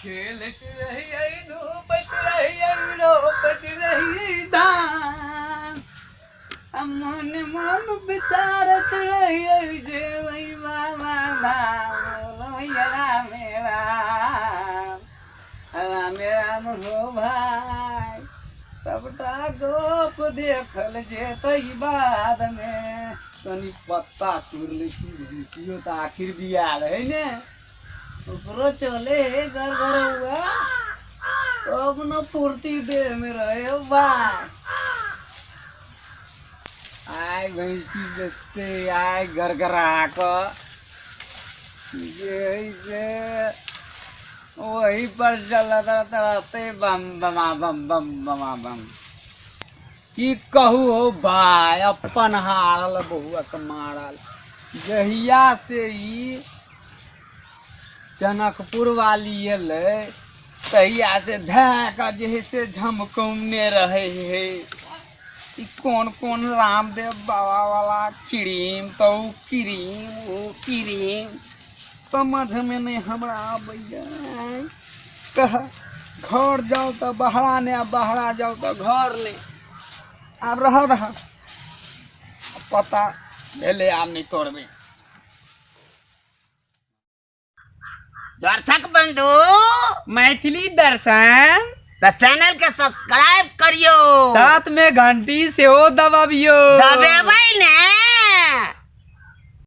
खेलत रहिए धूपत रहिए रोपत रहिए धान मन मन विचारत रहिए जे वही बाबा धाम राम राम राम हो भाई सबटा गोप देखल जेतै बाद में तनी पत्ता चूर लीजियो तो आखिर भी आल है ने ऊपरो चले घर घर हुआ तब न फुर्ती दे में रहे हो भाई आय भैंसी बेचते आय घर घर आकर जैसे वही पर चलता रहते बम बमा बम बम बमा बम की कहू हो भाई अपन हारल बहुआ के मारल जहिया से ही जनकपुर वाली अलै तहिया से धैका जैसे झमकौने रहे है कौन कौन रामदेव बाबा वाला क्रीम तो क्रीम वो क्रीम समझ में नहीं हमरा भैया कह घर जाओ तो बहरा ने बहरा जाओ तो घर ने अब रह पता भेले आब नहीं तोड़बे। दर्शक बंधु मैथिली दर्शन चैनल के सब्सक्राइब करियो साथ में घंटी से दबावियो दबेबै ने